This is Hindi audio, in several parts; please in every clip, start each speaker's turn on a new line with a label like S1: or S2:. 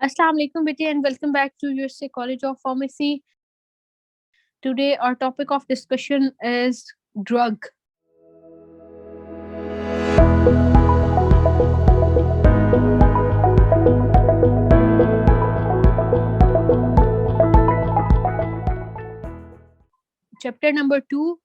S1: Assalamu alaikum, Betty, and welcome back to USA College of Pharmacy. Today, our topic of discussion is drug. Chapter number 2,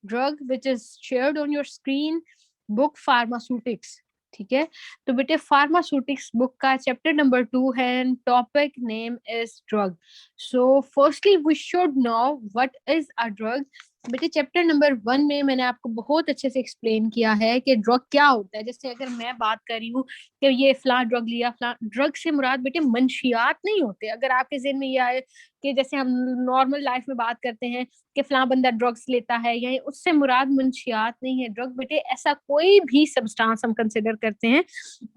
S1: drug, which is shared on your screen, book Pharmaceutics. ठीक है, तो बेटे फार्मास्यूटिक्स बुक का चैप्टर नंबर 2 है and topic name is drug. So firstly we should know what is a drug. बेटे चैप्टर नंबर 1 में मैंने आपको बहुत अच्छे से एक्सप्लेन किया है कि ड्रग क्या होता है. जैसे अगर मैं बात कर रही हूँ कि ये फला ड्रग लिया, फला ड्रग से मुराद बेटे मंशियात नहीं होते. अगर आपके ज़हन में ये आए कि जैसे हम नॉर्मल लाइफ में बात करते हैं कि फला बंदा ड्रग्स लेता है, या उससे मुराद मंशियात नहीं है. ड्रग बेटे ऐसा कोई भी सब्सटेंस हम कंसिडर करते हैं.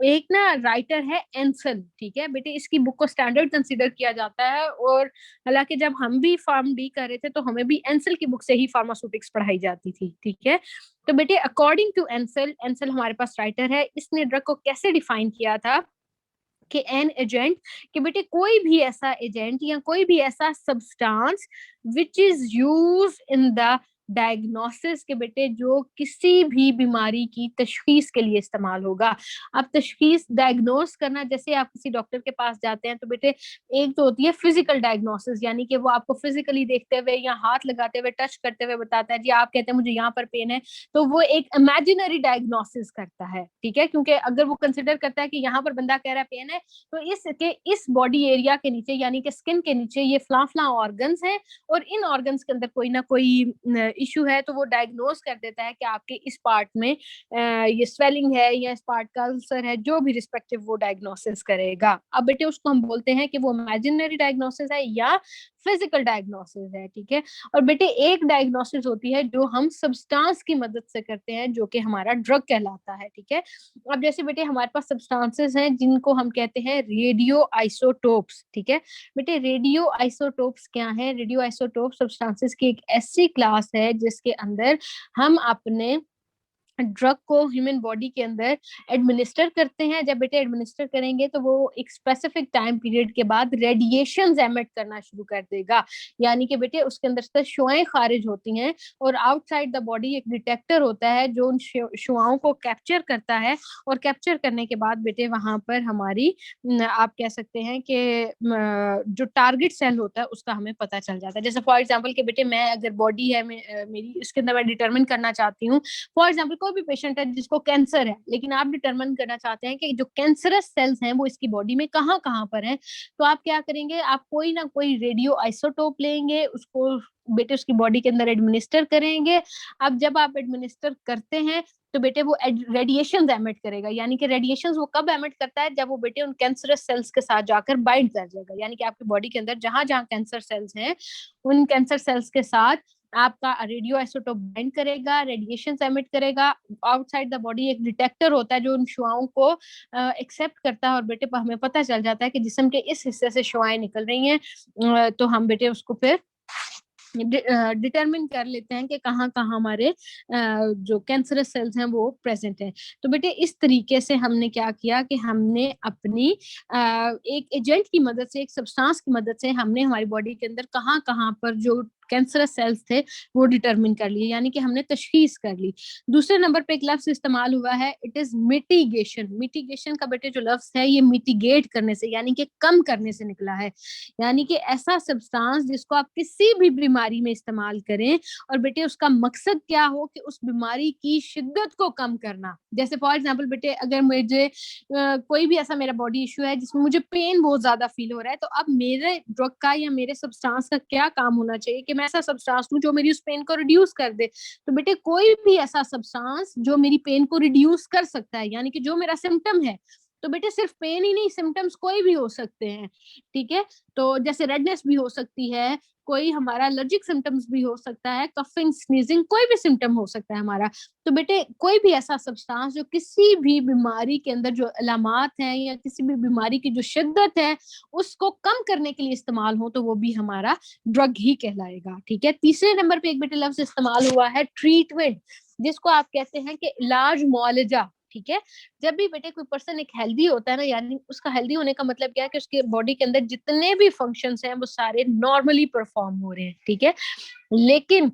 S1: एक ना राइटर है एंसल, ठीक है बेटे, इसकी बुक को स्टैंडर्ड कंसिडर किया जाता है. और हालांकि जब हम भी फार्म डी कर रहे थे तो हमें भी एंसल की बुक से ही फार्मास्यूटिक्स पढ़ाई जाती थी. ठीक है, तो बेटे अकॉर्डिंग टू एंसल, एंसल हमारे पास राइटर है, इसने ड्रग को कैसे डिफाइन किया था कि एन एजेंट, कि बेटे कोई भी ऐसा एजेंट या कोई भी ऐसा substance which is use in the diagnosis, के बेटे जो किसी भी बीमारी की तशखीस के लिए इस्तेमाल होगा. अब तशखीस डायग्नोस करना, जैसे आप किसी डॉक्टर के पास जाते हैं तो बेटे एक तो होती है फिजिकल डायग्नोसिस, यानी कि वो आपको फिजिकली देखते हुए या हाथ लगाते हुए टच करते हुए बताता है जी आप कहते हैं मुझे यहाँ पर पेन है, तो वो एक इमेजिनरी डायग्नोसिस करता है. ठीक है, क्योंकि अगर वो कंसिडर करता है कि यहाँ पर बंदा कह रहा है पेन है, तो इस बॉडी एरिया के नीचे यानी कि स्किन के नीचे ये फला फला ऑर्गन्स हैं और इन ऑर्गन्स के अंदर कोई ना कोई इशू है, तो वो डायग्नोस कर देता है कि आपके इस पार्ट में ये स्वेलिंग है या इस पार्ट का अल्सर है, जो भी रिस्पेक्टिव वो डायग्नोसिस करेगा. अब बेटे उसको हम बोलते हैं कि वो इमेजिनरी डायग्नोसिस है या फिजिकल डायग्नोसिस है. ठीक है, और बेटे एक डायग्नोसिस होती है जो हम सब्सटेंस की मदद से करते हैं, जो कि हमारा ड्रग कहलाता है. ठीक है, अब जैसे बेटे हमारे पास सब्सटेंसेस हैं जिनको हम कहते हैं रेडियो आइसोटोप्स. ठीक है बेटे, रेडियो आइसोटोप्स क्या है? रेडियो आइसोटोप सब्सटेंसेस की एक ऐसी क्लास है जिसके अंदर हम अपने ड्रग को ह्यूमन बॉडी के अंदर एडमिनिस्टर करते हैं. जब बेटे एडमिनिस्टर करेंगे तो वो एक स्पेसिफिक टाइम पीरियड के बाद रेडिएशंस एमिट करना शुरू कर देगा, यानी कि बेटे उसके अंदर से शुआएं खारिज होती हैं और आउटसाइड द बॉडी एक डिटेक्टर होता है जो उन शुआओं को कैप्चर करता है. और कैप्चर करने के बाद बेटे वहां पर हमारी आप कह सकते हैं कि जो टारगेट सेल होता है उसका हमें पता चल जाता है. जैसे फॉर एग्जाम्पल के बेटे मैं अगर बॉडी है मेरी, इसके अंदर मैं डिटरमिन करना चाहती हूँ, फॉर एग्जाम्पल कोई भी पेशेंट है जिसको कैंसर है, लेकिन आप डिटरमाइन करना चाहते हैं कि जो कैंसरस सेल्स हैं वो इसकी बॉडी में कहाँ कहाँ पर हैं, तो आप क्या करेंगे, आप कोई ना कोई रेडियो आइसोटोप लेंगे, उसको बेटे उसकी बॉडी के अंदर एडमिनिस्टर करेंगे. अब जब आप एडमिनिस्टर करते हैं तो बेटे वो रेडिएशन एमिट करेगा, यानी कि रेडिएशन वो कब एमिट करता है, जब वो बेटे उन कैंसरस सेल्स के साथ जाकर बाइंड कर जाएगा, यानी कि आपकी बॉडी के अंदर जहां जहां कैंसर सेल्स हैं उन कैंसर सेल्स के साथ आपका रेडियो आइसोटोप बाइंड करेगा, रेडिएशन एमिट करेगा. आउटसाइड द बॉडी एक डिटेक्टर होता है जो उन शुआओं को एक्सेप्ट करता है और बेटे हमें पता चल जाता है कि जिस्म के इस हिस्से से शुआएं निकल रही हैं, तो हम बेटे उसको फिर डिटरमिन कर लेते हैं कि कहाँ कहाँ हमारे जो कैंसरस सेल्स हैं वो प्रेजेंट हैं. तो बेटे इस तरीके से हमने क्या किया कि हमने अपनी एक एजेंट की मदद से, एक सब्सटेंस की मदद से हमने हमारी बॉडी के अंदर कहाँ कहाँ पर जो कैंसरस सेल्स थे वो डिटरमिन कर लिए, यानी कि हमने तशखीस कर ली. दूसरे नंबर पे एक लफ्ज इस्तेमाल हुआ है, इट इज मिटिगेशन. मिटिगेशन का बेटे जो लफ्ज है ये मिटिगेट करने से यानी कि कम करने से निकला है, यानी कि ऐसा सब्सटेंस जिसको आप किसी भी बीमारी में इस्तेमाल करें और बेटे उसका मकसद क्या हो कि उस बीमारी की शिद्दत को कम करना. जैसे फॉर एग्जांपल बेटे अगर मुझे कोई भी ऐसा मेरा बॉडी इशू है जिसमें मुझे पेन बहुत ज्यादा फील हो रहा है, तो अब मेरे ड्रग का या मेरे सब्सटेंस का क्या काम होना चाहिए कि मैं ऐसा सब्सटेंस लूं जो मेरी उस पेन को रिड्यूस कर दे. तो बेटे कोई भी ऐसा सब्सटेंस जो मेरी पेन को रिड्यूस कर सकता है, यानी कि जो मेरा सिम्टम है, तो बेटे सिर्फ पेन ही नहीं, सिम्टम्स कोई भी हो सकते हैं. ठीक है, तो जैसे रेडनेस भी हो सकती है, कोई हमारा एलर्जिक सिम्टम्स भी हो सकता है, कफिंग स्नीजिंग कोई भी सिम्टम हो सकता है हमारा. तो बेटे कोई भी ऐसा सब्सटेंस जो किसी भी बीमारी के अंदर जो अलामात हैं या किसी भी बीमारी की जो शिद्दत है उसको कम करने के लिए इस्तेमाल हो, तो वो भी हमारा ड्रग ही कहलाएगा. ठीक है, तीसरे नंबर पे एक बेटे लफ्ज इस्तेमाल हुआ है ट्रीटमेंट, जिसको आप कहते हैं कि इलाज मुआलजा. ठीक है। जब भी बेटे कोई पर्सन एक हेल्दी होता है ना, यानी उसका हेल्दी होने का मतलब क्या है कि उसके बॉडी के अंदर जितने भी फंक्शंस हैं वो सारे नॉर्मली परफॉर्म हो रहे हैं, ठीक है। लेकिन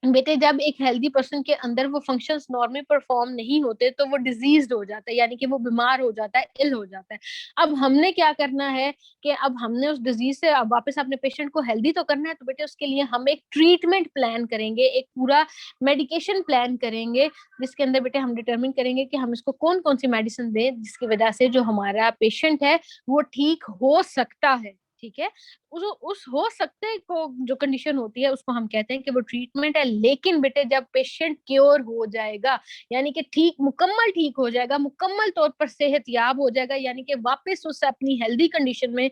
S1: बेटे जब एक हेल्दी पर्सन के अंदर वो फंक्शंस नॉर्मल परफॉर्म नहीं होते तो वो डिजीज्ड हो जाता है, यानी कि वो बीमार हो जाता है, इल हो जाता है। अब हमने क्या करना है कि अब हमने उस डिजीज से अब वापस अपने पेशेंट को हेल्दी तो करना है, तो बेटे उसके लिए हम एक ट्रीटमेंट प्लान करेंगे, एक पूरा मेडिकेशन प्लान करेंगे, जिसके अंदर बेटे हम डिटरमिन करेंगे कि हम इसको कौन कौन सी मेडिसिन दें जिसकी वजह से जो हमारा पेशेंट है वो ठीक हो सकता है, ठीक है। उस हो सकते को जो कंडीशन होती है उसको हम कहते हैं कि वो ट्रीटमेंट है। लेकिन बेटे जब पेशेंट क्योर हो जाएगा, यानी कि मुकम्मल ठीक हो जाएगा, मुकम्मल तौर पर सेहत याब हो जाएगा, यानी कि वापस उस अपनी हेल्दी कंडीशन में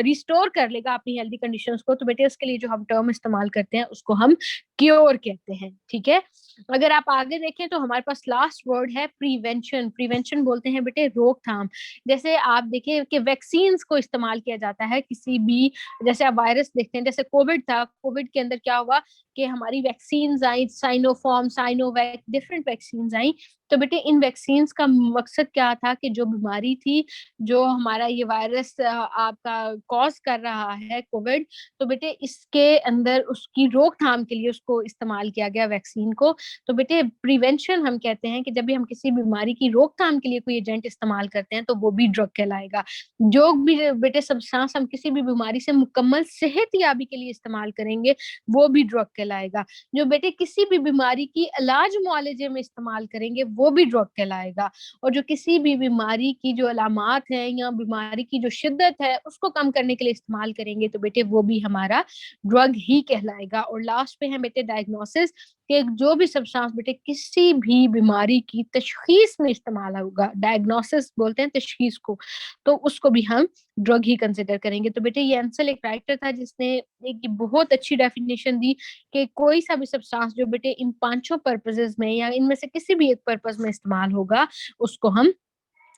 S1: रिस्टोर कर लेगा अपनी हेल्दी कंडीशंस को, तो बेटे उसके लिए जो हम टर्म इस्तेमाल करते हैं उसको हम क्योर कहते हैं, ठीक है। अगर आप आगे देखें तो हमारे पास लास्ट वर्ड है प्रिवेंशन। प्रिवेंशन बोलते हैं बेटे रोकथाम। जैसे आप देखिए कि वैक्सीन को इस्तेमाल किया जाता है किसी भी, जैसे आप वायरस देखते हैं, जैसे कोविड था, कोविड के अंदर क्या हुआ कि हमारी वैक्सीन आई, साइनोफॉर्म, साइनोवैक, डिफरेंट वैक्सीन आई। तो बेटे इन वैक्सीन का मकसद क्या था कि जो बीमारी थी, जो हमारा ये वायरस आपका कॉज कर रहा है कोविड, तो बेटे इसके अंदर उसकी रोकथाम के लिए उसको इस्तेमाल किया गया वैक्सीन को। तो बेटे प्रिवेंशन हम कहते हैं कि जब भी हम किसी बीमारी की रोकथाम के लिए कोई एजेंट इस्तेमाल करते हैं तो वो भी ड्रग कहलाएगा। जो भी बेटे सब्सटेंस हम किसी भी बीमारी से मुकम्मल सेहत याबी के लिए इस्तेमाल करेंगे वो भी ड्रग कहलाएगा। जो बेटे किसी भी बीमारी की इलाज मुआलजे में इस्तेमाल करेंगे वो भी ड्रग कहलाएगा। और जो किसी भी बीमारी की जो अलामात है या बीमारी की जो शिद्दत है उसको कम करने के लिए इस्तेमाल करेंगे तो बेटे वो भी हमारा ड्रग ही कहलाएगा। और लास्ट पे है बेटे डायग्नोसिस, कि जो भी सब्सटेंस बेटे किसी भी बीमारी की तशखीस में इस्तेमाल होगा, डायग्नोसिस बोलते हैं तशखीस को, तो उसको भी हम ड्रग ही कंसिडर करेंगे। तो बेटे ये अंसल एक राइटर था जिसने एक बहुत अच्छी डेफिनेशन दी कि कोई सा भी सब्सटेंस जो बेटे इन पांचों पर्पसेस में या इनमें से किसी भी एक पर्पस में इस्तेमाल होगा उसको हम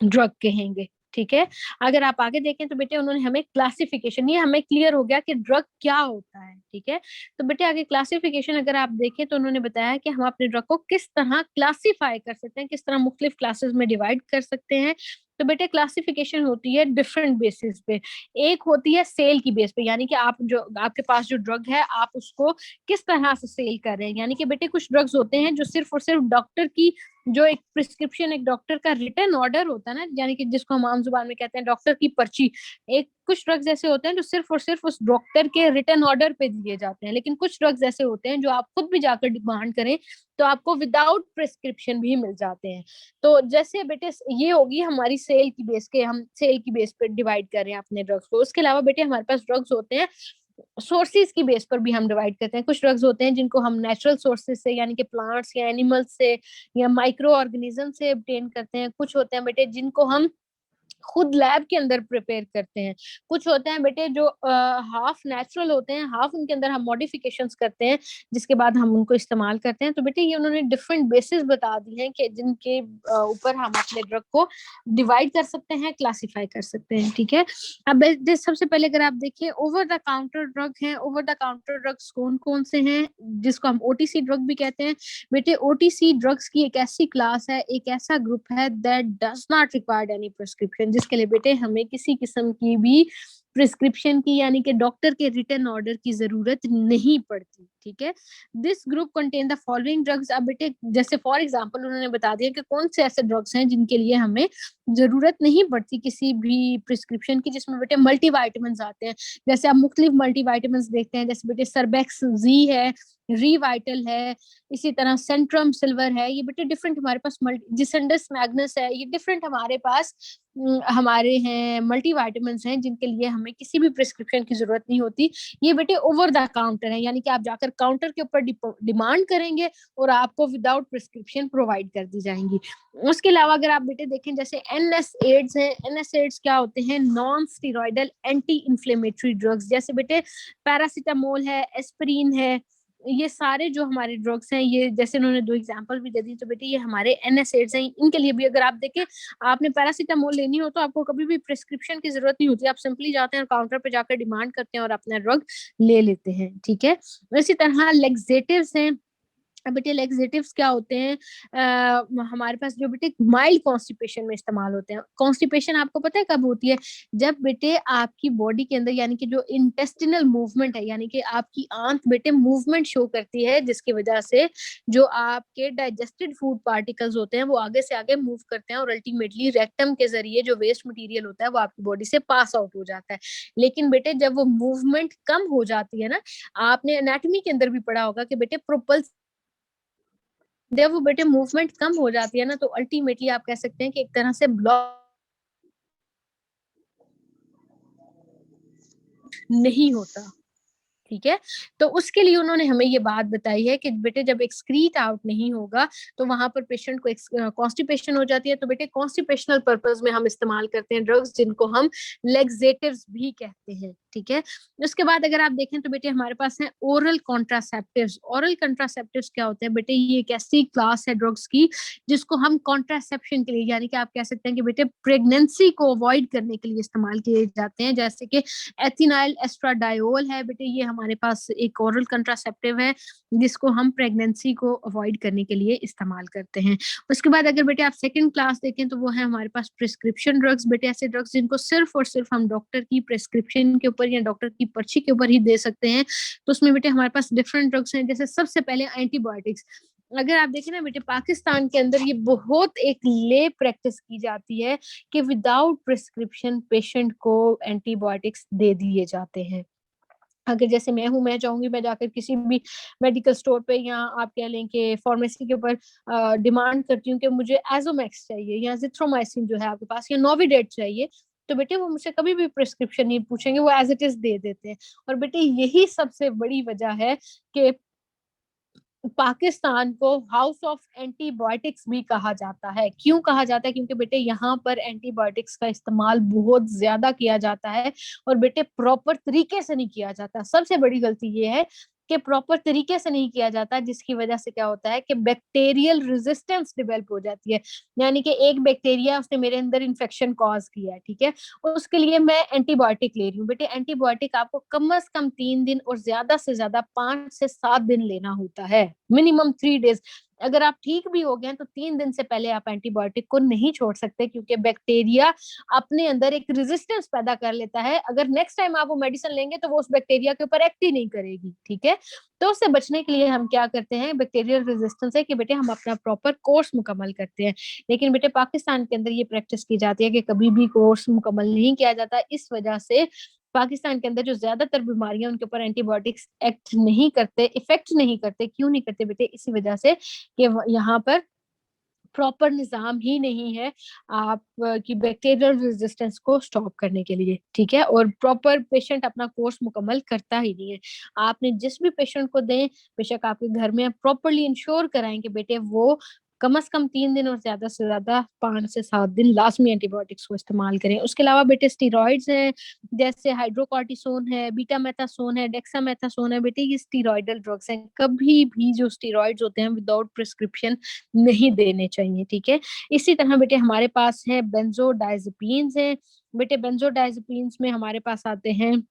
S1: ड्रग कहेंगे, ठीक है। अगर आप आगे देखें तो बेटे उन्होंने हमें क्लासिफिकेशन, ये हमें क्लियर हो गया कि ड्रग क्या होता है, ठीक है। तो बेटे आगे क्लासिफिकेशन अगर आप देखें तो उन्होंने बताया कि हम अपने ड्रग को किस तरह क्लासिफाई कर सकते हैं, किस तरह मुख्तलिफ क्लासेस में डिवाइड कर सकते हैं। तो बेटे क्लासिफिकेशन होती है डिफरेंट बेसिस पे। एक होती है सेल की बेस पे, यानी कि आप जो आपके पास जो ड्रग है आप उसको किस तरह से सेल कर रहे हैं। यानी कि बेटे कुछ ड्रग्स होते हैं जो सिर्फ और सिर्फ डॉक्टर की जो एक प्रिस्क्रिप्शन, एक डॉक्टर का रिटन ऑर्डर होता है ना, यानी कि जिसको हम आम जुबान में कहते हैं डॉक्टर की पर्ची। एक कुछ ड्रग्स ऐसे होते हैं जो सिर्फ और सिर्फ उस डॉक्टर के रिटन ऑर्डर पे दिए जाते हैं, लेकिन कुछ ड्रग्स ऐसे होते हैं जो आप खुद भी जाकर डिमांड करें तो आपको विदाउट प्रिस्क्रिप्शन भी मिल जाते हैं। तो जैसे बेटे ये होगी हमारी सेल की बेस के, हम सेल की बेस पे डिवाइड कर रहे हैं अपने ड्रग्स को। उसके अलावा बेटे हमारे पास ड्रग्स होते हैं सोर्सेज की बेस पर भी हम डिवाइड करते हैं। कुछ ड्रग्स होते हैं जिनको हम नेचुरल सोर्सेज से, यानी कि प्लांट्स या एनिमल्स से या माइक्रो ऑर्गेनिज्म से ऑब्टेन करते हैं। कुछ होते हैं बेटे जिनको हम खुद लैब के अंदर प्रिपेयर करते हैं। कुछ होते हैं बेटे जो हाफ नेचुरल होते हैं, हाफ उनके अंदर हम मॉडिफिकेशंस करते हैं जिसके बाद हम उनको इस्तेमाल करते हैं। तो बेटे ये उन्होंने डिफरेंट बेसिस बता दी हैं कि जिनके ऊपर हम अपने ड्रग को डिवाइड कर सकते हैं, क्लासिफाई कर सकते हैं, ठीक है। अब सबसे पहले अगर आप देखिए ओवर द काउंटर ड्रग हैं। ओवर द काउंटर ड्रग्स कौन कौन से हैं, जिसको हम ओटीसी ड्रग भी कहते हैं। बेटे ओटीसी ड्रग्स की एक ऐसी क्लास है, एक ऐसा ग्रुप है that does not required any prescription, जिसके लिए बेटे हमें किसी किस्म की भी प्रिस्क्रिप्शन की, यानी कि डॉक्टर के रिटन ऑर्डर की जरूरत नहीं पड़ती, ठीक है। This group contain the following drugs. अब बेटे जैसे फॉर एग्जांपल उन्होंने बता दिया कि कौन से ऐसे ड्रग्स हैं जिनके लिए हमें जरूरत नहीं पड़ती किसी भी प्रिस्क्रिप्शन की, जिसमें बेटे मल्टीविटामिन आते हैं। जैसे आप मुख्तलिफ मल्टीविटामिन देखते हैं, जैसे बेटे सर्बेक्स जी है, रीवाइटल है, इसी तरह सेंट्रम सिल्वर है। ये बेटे डिफरेंट हमारे पास जिसेंडस मैग्नस है, ये डिफरेंट हमारे पास हमारे हैं मल्टीविटामिन हैं जिनके लिए हमें किसी भी प्रिस्क्रिप्शन की जरूरत नहीं होती। ये बेटे ओवर द काउंटर है, यानी कि आप जाकर काउंटर के ऊपर डिमांड करेंगे और आपको विदाउट प्रिस्क्रिप्शन प्रोवाइड कर दी जाएंगी। उसके अलावा अगर आप बेटे देखें जैसे एनएसएड्स हैं। एनएसएड्स क्या होते हैं, non steroidal anti inflammatory drugs. जैसे बेटे पैरासीटामोल है, एस्पिरिन है, ये सारे जो हमारे ड्रग्स हैं, ये जैसे उन्होंने दो एग्जांपल भी दे दी, तो बेटे ये हमारे एनएसएड्स हैं। इनके लिए भी अगर आप देखें, आपने पैरासीटामोल लेनी हो तो आपको कभी भी प्रिस्क्रिप्शन की जरूरत नहीं होती, आप सिंपली जाते हैं काउंटर पे जाकर डिमांड करते हैं और अपना ड्रग ले लेते हैं, ठीक है। इसी तरह लेक्सेटिव्स हैं। अब बेटे लेक्सेटिव्स क्या होते हैं, हमारे पास जो बेटे माइल्ड कॉन्स्टिपेशन में इस्तेमाल होते हैं। कॉन्स्टिपेशन आपको पता है कब होती है, जब बेटे आपकी बॉडी के अंदर यानी कि जो इंटेस्टिनल मूवमेंट है, यानी कि आपकी आंत बेटे मूवमेंट शो करती है, जिसकी वजह से जो आपके डाइजेस्टेड फूड पार्टिकल्स होते हैं वो आगे से आगे मूव करते हैं और अल्टीमेटली रेक्टम के जरिए जो वेस्ट मटेरियल होता है वो आपकी बॉडी से पास आउट हो जाता है। लेकिन बेटे जब वो मूवमेंट कम हो जाती है ना, आपने एनाटॉमी के अंदर भी पढ़ा होगा कि बेटे प्रोपल्स, जब वो बेटे मूवमेंट कम हो जाती है ना, तो अल्टीमेटली आप कह सकते हैं कि एक तरह से ब्लॉक नहीं होता। ठीक है, तो उसके लिए उन्होंने हमें ये बात बताई है कि बेटे जब एक्सक्रीट आउट नहीं होगा तो वहां पर पेशेंट को कॉन्स्टिपेशन हो जाती है। तो बेटे कॉन्स्टिपेशनल पर्पस में हम इस्तेमाल करते हैं ड्रग्स जिनको हम लेक्सेटिव्स भी कहते हैं। ठीक है, उसके बाद अगर आप देखें तो बेटे हमारे पास है ओरल कॉन्ट्रासेप्टिव्स। ओरल कॉन्ट्रासेप्टिव्स क्या होते हैं बेटे, ये एक ऐसी क्लास है ड्रग्स की जिसको हम कॉन्ट्रासेप्शन के लिए, यानी कि आप कह सकते हैं कि बेटे प्रेगनेंसी को अवॉइड करने के लिए इस्तेमाल किए जाते हैं। जैसे कि एथिनाइल एस्ट्राडायोल है बेटे, ये हमारे पास एक ओरल कंट्रासेप्टिव है जिसको हम प्रेगनेंसी को अवॉइड करने के लिए इस्तेमाल करते हैं। उसके बाद अगर बेटे आप सेकंड क्लास देखें तो वो है हमारे पास प्रिस्क्रिप्शन ड्रग्स। बेटे ऐसे ड्रग्स जिनको सिर्फ और सिर्फ हम डॉक्टर की प्रिस्क्रिप्शन के ऊपर या डॉक्टर की पर्ची के ऊपर ही दे सकते हैं। तो उसमें बेटे हमारे पास डिफरेंट ड्रग्स हैं, जैसे सबसे पहले एंटीबायोटिक्स। अगर आप देखें ना बेटे, पाकिस्तान के अंदर ये बहुत एक ले प्रैक्टिस की जाती है कि विदाउट प्रिस्क्रिप्शन पेशेंट को एंटीबायोटिक्स दे दिए जाते हैं। अगर जैसे मैं चाहूंगी मैं जाकर किसी भी मेडिकल स्टोर पे या आप कह लें कि फार्मेसी के ऊपर डिमांड करती हूँ कि मुझे एजोमैक्स चाहिए या जिथ्रोमाइसिन जो है आपके पास, या नोविडेट चाहिए, तो बेटे वो मुझसे कभी भी प्रिस्क्रिप्शन नहीं पूछेंगे, वो एज इट इज दे देते हैं। और बेटे यही सबसे बड़ी वजह है कि पाकिस्तान को हाउस ऑफ एंटीबायोटिक्स भी कहा जाता है। क्यों कहा जाता है? क्योंकि बेटे यहाँ पर एंटीबायोटिक्स का इस्तेमाल बहुत ज्यादा किया जाता है और बेटे प्रॉपर तरीके से नहीं किया जाता। सबसे बड़ी गलती ये है कि प्रॉपर तरीके से नहीं किया जाता, जिसकी वजह से क्या होता है कि बैक्टीरियल रेजिस्टेंस डेवलप हो जाती है। यानी कि एक बैक्टीरिया उसने मेरे अंदर इन्फेक्शन कॉज किया है, ठीक है, उसके लिए मैं एंटीबायोटिक ले रही हूँ। बेटे एंटीबायोटिक आपको कम से कम 3 दिन और ज्यादा से ज्यादा 5 से 7 दिन लेना होता है, मिनिमम 3 डेज। अगर आप ठीक भी हो गए तो 3 दिन से पहले आप एंटीबायोटिक को नहीं छोड़ सकते, क्योंकि बैक्टीरिया अपने अंदर एक रेजिस्टेंस पैदा कर लेता है। अगर नेक्स्ट टाइम आप वो मेडिसिन लेंगे तो वो उस बैक्टीरिया के ऊपर एक्ट ही नहीं करेगी। ठीक है, तो उससे बचने के लिए हम क्या करते हैं, बैक्टीरियल रेजिस्टेंस है कि बेटे हम अपना प्रॉपर कोर्स मुकम्मल करते हैं। लेकिन बेटे पाकिस्तान के अंदर ये प्रैक्टिस की जाती है कि कभी भी कोर्स मुकम्मल नहीं किया जाता। इस वजह से पाकिस्तान के अंदर जो ज्यादातर बीमारियां उनके ऊपर एंटीबायोटिक्स एक्ट नहीं करते, इफेक्ट नहीं करते। क्यों नहीं करते बेटे? इसी वजह से कि यहाँ पर प्रॉपर निजाम ही नहीं है आप की बैक्टीरियल रेजिस्टेंस को स्टॉप करने के लिए। ठीक है, और प्रॉपर पेशेंट अपना कोर्स मुकम्मल करता ही नहीं है। आपने जिस भी पेशेंट को दें, बेशक आपके घर में प्रॉपरली इंश्योर कराएं कि बेटे वो कम से कम 3 दिन और ज्यादा से ज्यादा 5 से 7 दिन लाजमी एंटीबायोटिक्स को इस्तेमाल करें। उसके अलावा बेटे स्टीरॉइड्स हैं, जैसे हाइड्रोकॉर्टिसोन है, बीटामेथासोन है, डेक्सामेथासोन है। बेटे ये स्टीरॉइडल ड्रग्स हैं, कभी भी जो स्टीरॉइड्स होते हैं विदाउट प्रिस्क्रिप्शन नहीं देने चाहिए। ठीक है, इसी तरह बेटे हमारे पास है बेंजोडाइजेपीन्स हैं। बेटे बेंजोडाइजेपीन्स में हमारे पास आते हैं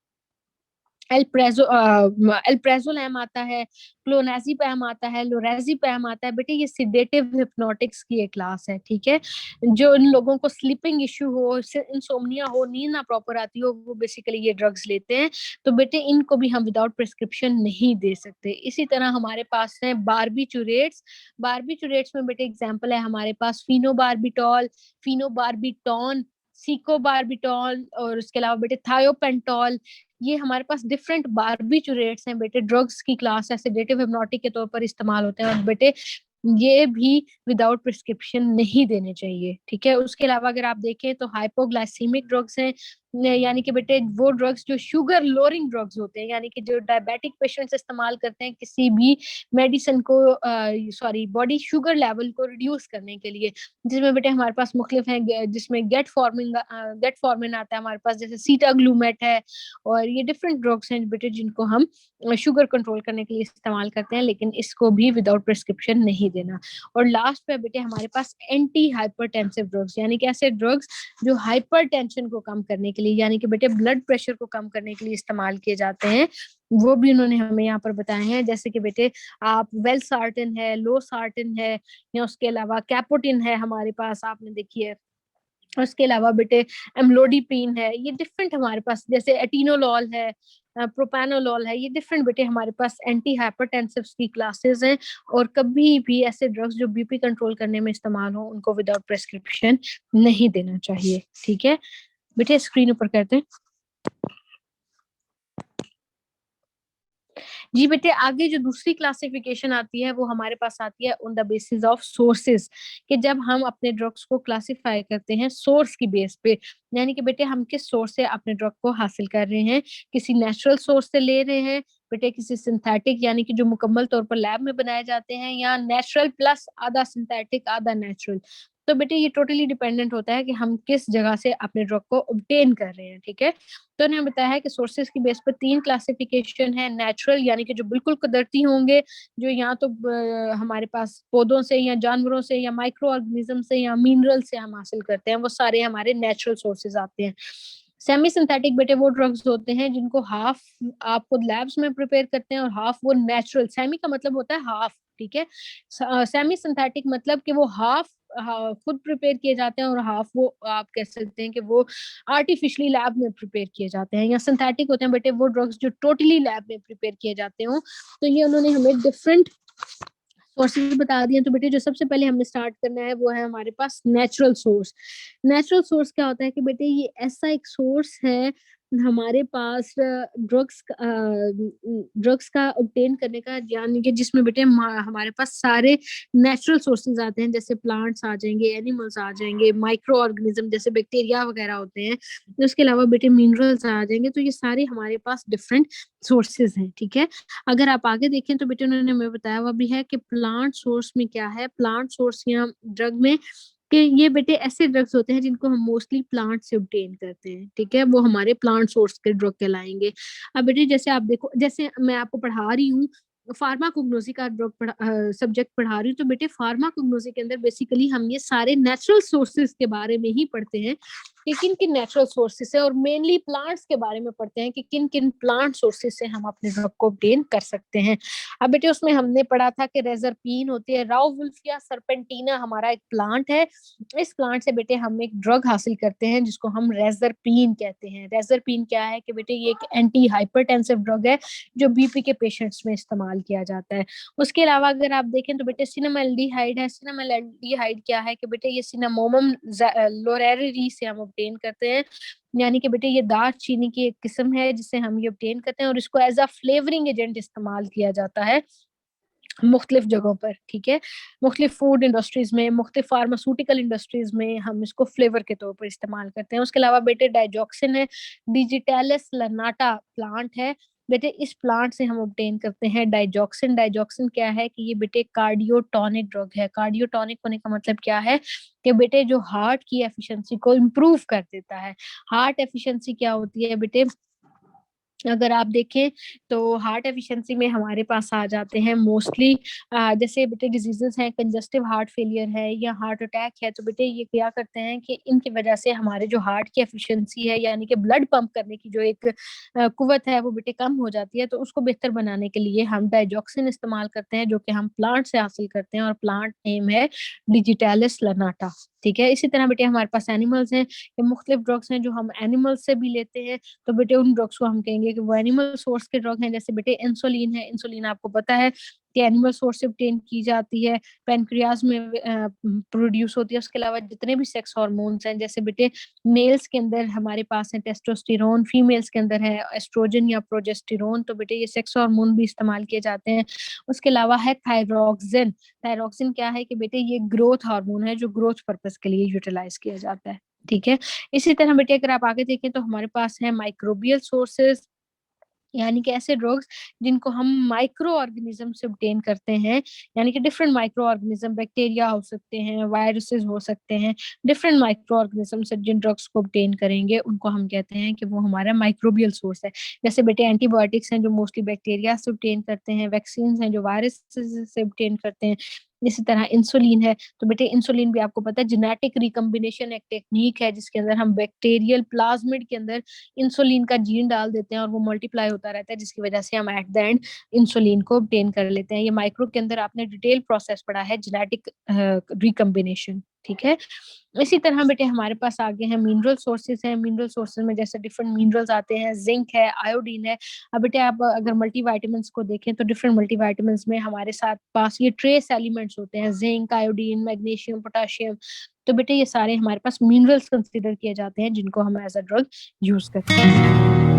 S1: एल्प्रेजोलैम आता है, क्लोनाजीपैम आता है, लोरेजीपैम आता है। बेटे ये सिडेटिव हिप्नोटिक्स की एक क्लास है। ठीक है, जो इन लोगों को स्लीपिंग इश्यू हो, इंसोम्निया हो, नींद ना प्रॉपर आती हो, वो बेसिकली ये ड्रग्स लेते हैं। तो बेटे इनको भी हम विदाउट प्रिस्क्रिप्शन नहीं दे सकते। इसी तरह हमारे पास है बारबिचुरेट्स। बारबिचुरेट्स में बेटे एग्जांपल है हमारे पास फिनोबार्बिटॉल, फिनोबार्बिटॉन, सीकोबार्बिटॉल, और उसके अलावा बेटे थायोपेंटॉल। ये हमारे पास डिफरेंट बारबिचुरेट्स हैं बेटे, ड्रग्स की क्लास है, सेडेटिव हिप्नोटिक के तौर पर इस्तेमाल होते हैं और बेटे ये भी विदाउट प्रिस्क्रिप्शन नहीं देने चाहिए। ठीक है, उसके अलावा अगर आप देखें तो हाइपोग्लाइसीमिक ड्रग्स हैं, यानी कि बेटे वो ड्रग्स जो शुगर लोअरिंग ड्रग्स होते हैं, यानी कि जो डायबिटिक पेशेंट्स इस्तेमाल करते हैं किसी भी मेडिसिन को, सॉरी, बॉडी शुगर लेवल को रिड्यूस करने के लिए, जिसमें बेटे हमारे पास मुख्तलिफ हैं, जिसमें गेट फॉर्मिन आता है हमारे पास, जैसे सीटाग्लूमेट है। और ये डिफरेंट ड्रग्स हैं बेटे जिनको हम शुगर कंट्रोल करने के लिए इस्तेमाल करते हैं, लेकिन इसको भी विदाउट प्रिस्क्रिप्शन नहीं देना। और लास्ट पे बेटे हमारे पास एंटी हाइपरटेंसिव ड्रग्स, यानी कि ऐसे ड्रग्स जो हाइपरटेंशन को कम करने के लिए, यानी कि बेटे ब्लड प्रेशर को कम करने के लिए इस्तेमाल किए जाते हैं, वो भी उन्होंने हमें यहाँ पर बताए हैं। जैसे कि बेटे आप वेलसार्टन है, लोसार्टन है, या उसके अलावा कैपोटिन है हमारे पास, आपने देखी है। उसके अलावा बेटे एम्लोडिपिन है, ये डिफरेंट हमारे पास, जैसे एटिनोलॉल है, प्रोपानोलॉल है, ये डिफरेंट बेटे हमारे पास एंटी हाइपरटेंसिव्स की क्लासेस हैं। और कभी भी ऐसे ड्रग्स जो बीपी कंट्रोल करने में इस्तेमाल हो, उनको विदाउट प्रेस्क्रिप्शन नहीं देना चाहिए। ठीक है बेटे, स्क्रीन ऊपर करते हैं। जी बेटे, आगे जो दूसरी क्लासिफिकेशन आती है वो हमारे पास आती है on the basis of sources, कि जब हम अपने ड्रग्स को क्लासिफाई करते हैं सोर्स की बेस पे, यानी कि बेटे हम किस सोर्स से अपने ड्रग को हासिल कर रहे हैं, किसी नेचुरल सोर्स से ले रहे हैं बेटे, किसी सिंथेटिक यानी कि जो मुकम्मल तौर पर लैब में बनाए जाते हैं, या नेचुरल प्लस आधा सिंथेटिक आधा नेचुरल। तो बेटे ये टोटली डिपेंडेंट होता है कि हम किस जगह से अपने ड्रग को ऑब्टेन कर रहे हैं। ठीक है, तो उन्होंने बताया है कि सोर्सेज की बेस पर 3 क्लासिफिकेशन है। नेचुरल यानी कि जो बिल्कुल कुदरती होंगे, जो यहाँ तो हमारे पास पौधों से या जानवरों से या माइक्रो ऑर्गेनिज्म से या मिनरल से हम हासिल करते हैं, वो सारे हमारे नेचुरल सोर्सेज आते हैं। सेमी सिंथेटिक बेटे वो ड्रग्स होते हैं जिनको हाफ आप खुद लैब्स में प्रिपेयर करते हैं और हाफ वो नेचुरल, सेमी का मतलब होता है हाफ। ठीक है, सेमी सिंथेटिक मतलब कि वो हाफ खुद प्रिपेयर किए जाते हैं और हाफ वो आप कह सकते हैं कि वो आर्टिफिशियली लैब में प्रिपेयर किए जाते हैं। या सिंथेटिक होते हैं बेटे वो ड्रग्स जो टोटली लैब में प्रिपेयर किए जाते हो। तो ये उन्होंने हमें डिफरेंट सोर्सेज बता दिए। तो बेटे जो सबसे पहले हमें स्टार्ट करना है वो है हमारे पास नेचुरल सोर्स। नेचुरल सोर्स क्या होता है कि बेटे ये ऐसा एक सोर्स है हमारे पास ड्रग्स का ऑब्टेन करने का, यानी कि जिसमें बेटे हमारे पास सारे नेचुरल सोर्सेज आते हैं, जैसे प्लांट्स आ जाएंगे, एनिमल्स आ जाएंगे, माइक्रो ऑर्गेनिज्म जैसे बैक्टीरिया वगैरह होते हैं, उसके अलावा बेटे मिनरल्स आ जाएंगे। तो ये सारे हमारे पास डिफरेंट सोर्सेज हैं। ठीक है, अगर आप आगे देखें तो बेटे उन्होंने हमें बताया हुआ भी है कि प्लांट सोर्स में क्या है, प्लांट सोर्स या ड्रग में कि ये बेटे ऐसे ड्रग्स होते हैं जिनको हम मोस्टली प्लांट से ऑब्टेन करते हैं। ठीक है, वो हमारे प्लांट सोर्स के ड्रग कहलाएंगे। अब बेटे जैसे आप देखो, जैसे मैं आपको पढ़ा रही हूँ फार्माकोग्नोसी का ड्रग सब्जेक्ट पढ़ा रही हूँ, तो बेटे फार्माकोग्नोसी के अंदर बेसिकली हम ये सारे नेचुरल सोर्सेज के बारे में ही पढ़ते हैं कि किन किन नेचुरल सोर्सेज से, और मेनली प्लांट्स के बारे में पढ़ते हैं कि किन किन प्लांट सोर्सेज से हम अपने ड्रग को ऑब्टेन कर सकते हैं। अब बेटे उसमें हमने पढ़ा था कि रेजरपीन होती है, राउवुल्फिया सर्पेंटिना हमारा एक प्लांट है। इस प्लांट से बेटे हम एक ड्रग हासिल करते हैं जिसको हम रेजरपीन कहते हैं। रेजरपीन क्या है कि बेटे ये एक एंटी हाइपरटेंसिव ड्रग है जो बीपी के पेशेंट्स में इस्तेमाल किया जाता है। उसके अलावा अगर आप देखें तो बेटे सिनेमल्डिहाइड है। सिनेमल्डिहाइड क्या है कि बेटे ये सिनामोमम लोरेरी से हम ऑब्टेन करते हैं, यानी कि बेटे ये दार चीनी की एक किस्म है जिसे हम ये ऑब्टेन करते हैं, और इसको एज अ फ्लेवरिंग एजेंट इस्तेमाल किया जाता है मुख्तलिफ जगहों पर। ठीक है, मुख्तलिफ फूड इंडस्ट्रीज में, मुख्तलिफ फार्मास्यूटिकल इंडस्ट्रीज में हम इसको फ्लेवर के तौर पर इस्तेमाल करते हैं। उसके अलावा बेटे डाइजॉक्सिन है, डिजिटेलिस लर्नाटा प्लांट है बेटे, इस प्लांट से हम ऑब्टेन करते हैं डाइजॉक्सिन। डाइजॉक्सिन क्या है कि ये बेटे कार्डियोटॉनिक ड्रग है। कार्डियोटॉनिक होने का मतलब क्या है कि बेटे जो हार्ट की एफिशिएंसी को इम्प्रूव कर देता है। हार्ट एफिशिएंसी क्या होती है बेटे, अगर आप देखें तो हार्ट एफिशिएंसी में हमारे पास आ जाते हैं मोस्टली जैसे बेटे डिजीजेस हैं, कंजस्टिव हार्ट फेलियर है या हार्ट अटैक है, तो बेटे ये क्या करते हैं कि इनकी वजह से हमारे जो हार्ट की एफिशिएंसी है, यानी कि ब्लड पंप करने की जो एक कुवत है, वो बेटे कम हो जाती है। तो उसको बेहतर बनाने के लिए हम डाइजॉक्सिन इस्तेमाल करते हैं, जो कि हम प्लांट से हासिल करते हैं, और प्लांट नेम है डिजिटालिस लर्नाटा। ठीक है, इसी तरह बेटे हमारे पास एनिमल्स हैं, ये मुख्तलिफ ड्रग्स हैं जो हम एनिमल्स से भी लेते हैं। तो बेटे उन ड्रग्स को हम कहेंगे कि वो एनिमल सोर्स के ड्रग हैं। जैसे बेटे इंसुलिन है, इंसुलिन आपको पता है कि एनिमल सोर्स से obtain की जाती है, पेनक्रियाज में प्रोड्यूस होती है। उसके अलावा जितने भी सेक्स हार्मोन्स हैं, जैसे बेटे मेल्स के अंदर हमारे पास है टेस्टोस्टेरोन, फीमेल्स के अंदर है एस्ट्रोजन या प्रोजेस्टेरोन, तो बेटे ये सेक्स हार्मोन भी इस्तेमाल किए जाते हैं। उसके अलावा है थायरोक्सिन। थायरोक्सिन क्या है कि बेटे ये ग्रोथ हार्मोन है जो ग्रोथ पर्पज के लिए यूटिलाइज किया जाता है। ठीक है, इसी तरह बेटे अगर आप आगे देखें तो हमारे पास है माइक्रोबियल सोर्सेज, यानी कि ऐसे ड्रग्स जिनको हम माइक्रो ऑर्गेनिज्म से obtain करते हैं, यानी कि डिफरेंट माइक्रो ऑर्गेनिज्म, बैक्टीरिया हो सकते हैं, वायरसेस हो सकते हैं, डिफरेंट माइक्रो ऑर्गेनिज्म से जिन ड्रग्स को obtain करेंगे उनको हम कहते हैं कि वो हमारा माइक्रोबियल सोर्स है। जैसे बेटे एंटीबायोटिक्स हैं जो मोस्टली बैक्टीरिया से obtain करते हैं, वैक्सीन हैं जो वायरस से obtain करते हैं, इसी तरह इंसुलिन है, तो बेटे इंसुलिन भी आपको पता है जेनेटिक रिकॉम्बिनेशन एक टेक्नीक है जिसके अंदर हम बैक्टीरियल प्लाज्मिड के अंदर इंसुलिन का जीन डाल देते हैं और वो मल्टीप्लाई होता रहता है, जिसकी वजह से हम एट द एंड इंसुलिन को ऑब्टेन कर लेते हैं। ये माइक्रो के अंदर आपने डिटेल प्रोसेस पढ़ा है जेनेटिक रिकॉम्बिनेशन, ठीक है। इसी तरह बेटे हमारे पास आगे हैं मिनरल सोर्सेज हैं। मिनरल सोर्सेज में जैसे डिफरेंट मिनरल्स आते हैं, जिंक है, आयोडीन है। अब बेटे आप अगर मल्टीविटामिन्स को देखें तो डिफरेंट मल्टीविटामिन्स में हमारे साथ पास ये ट्रेस एलिमेंट्स होते हैं, जिंक, आयोडीन, मैग्नीशियम, पोटेशियम। तो बेटे ये सारे हमारे पास मिनरल्स कंसिडर किए जाते हैं जिनको हम एज अ ड्रग यूज करते हैं।